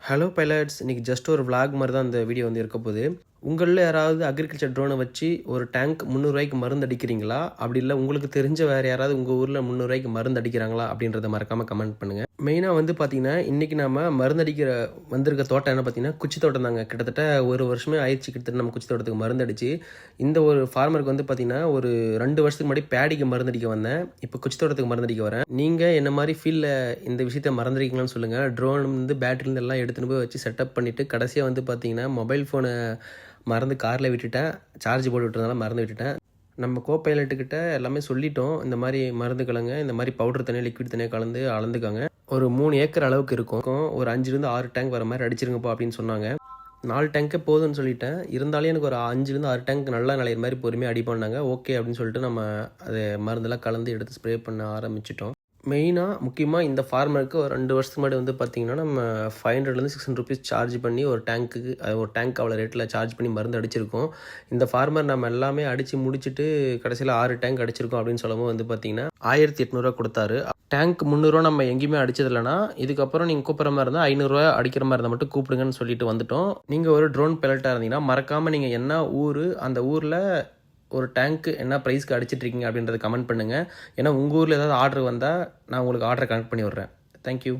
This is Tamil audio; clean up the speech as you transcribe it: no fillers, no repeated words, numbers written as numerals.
ஹலோ பைலட்ஸ், இன்றைக்கி ஜஸ்ட் ஒரு vlog மாதிரி தான் இந்த வீடியோ வந்து இருக்க போகுது. உங்களில் யாராவது அக்ரிகல்ச்சர் ட்ரோனை வச்சு ஒரு டேங்க் 300 ரூபாய்க்கு மருந்து அடிக்கிறீங்களா? அப்படி இல்லை உங்களுக்கு தெரிஞ்ச வேறு யாராவது உங்கள் ஊரில் 300 ரூபாய்க்கு மருந்து அடிக்கிறாங்களா அப்படின்றத மறக்காமல் கமெண்ட் பண்ணுங்கள். மெயினாக வந்து பார்த்திங்கன்னா இன்றைக்கி நம்ம மருந்து அடிக்கிற வந்திருக்க தோட்டம் என்ன பார்த்திங்கன்னா குச்சி தோட்டம் தாங்க. கிட்டத்தட்ட ஒரு வருஷமே ஆயிடுச்சு கிட்டத்தட்ட நம்ம குச்சி தோட்டத்துக்கு மருந்து அடிச்சு. இந்த ஒரு ஃபார்மருக்கு வந்து பார்த்திங்கன்னா ஒரு 2 வருஷத்துக்கு முன்னாடி பேடிக்கு மருந்து அடிக்க வந்தேன். இப்போ குச்சி தோட்டத்துக்கு மருந்து அடிக்க வரேன். நீங்கள் என்ன மாதிரி ஃபீல்டில் இந்த விஷயத்தை மறந்துருக்கீங்களான்னு சொல்லுங்கள். ட்ரோன் வந்து பேட்டரிலேருந்து எல்லாம் எடுத்துன்னு போய் வச்சு செட்டப் பண்ணிவிட்டு கடைசியாக வந்து பார்த்திங்கன்னா மொபைல் ஃபோனை மறந்து காரில் விட்டுட்டேன். சார்ஜ் போட்டு விட்டுறதுனால மறந்து விட்டுட்டேன். நம்ம பைலட்டுக்கிட்ட எல்லாமே சொல்லிட்டோம். இந்த மாதிரி மருந்து கலங்க, இந்த மாதிரி பவுடர் தண்ணியாக லிக்விட் தண்ணியாக கலந்து அளந்துக்காங்க. ஒரு 3 ஏக்கர் அளவுக்கு இருக்கும். ஒரு 5லேருந்து 6 டேங்க் வர மாதிரி அடிச்சிருங்கப்பா அப்படின்னு சொன்னாங்க. 4 டேங்கே போதும்னு சொல்லிட்டேன். இருந்தாலும் எனக்கு ஒரு 5லேருந்து 6 டேங்க் நல்லா நிலையிற மாதிரி பொறுமையாக அடி பண்ணாங்க. ஓகே அப்படின்னு சொல்லிட்டு நம்ம அதை மருந்தெல்லாம் கலந்து எடுத்து ஸ்ப்ரே பண்ண ஆரம்பிச்சிட்டோம். முக்கியமாக இந்த ஃபார்மருக்கு ஒரு 2 வருஷத்துக்கு முன்னாடி வந்து பார்த்திங்கன்னா நம்ம 500லேருந்து 600 ருபீஸ் சார்ஜ் பண்ணி ஒரு டேங்க் அவ்வளோ ரேட்டில் சார்ஜ் பண்ணி மருந்து அடிச்சிருக்கோம். இந்த ஃபார்மர் நம்ம எல்லாமே அடித்து முடிச்சுட்டு கடைசியில் 6 டேங்க் அடிச்சிருக்கோம் அப்படின்னு சொல்லும்போது வந்து பார்த்திங்கன்னா 1800 கொடுத்தாரு. டேங்க் 300 நம்ம எங்கேயுமே அடிச்சதில்லைனா இதுக்கப்புறம் நீங்கள் கூப்பிட்ற மாதிரி இருந்தால் 500 அடிக்கிற மாதிரி இருந்தால் மட்டும் கூப்பிடுங்கன்னு சொல்லிட்டு வந்துட்டோம். நீங்கள் ஒரு ட்ரோன் பைலட்டாக இருந்தீங்கன்னா மறக்காமல் நீங்கள் என்ன ஊர், அந்த ஊரில் ஒரு டேங்க்கு என்ன ப்ரைஸ்க்கு அடிச்சிட்ருக்கீங்க அப்படின்றத கமெண்ட் பண்ணுங்கள். ஏன்னா உங்கள் ஊரில் ஏதாவது ஆர்டர் வந்தால் நான் உங்களுக்கு ஆர்டரை கனெக்ட் பண்ணி விட்றேன். தேங்க்யூ.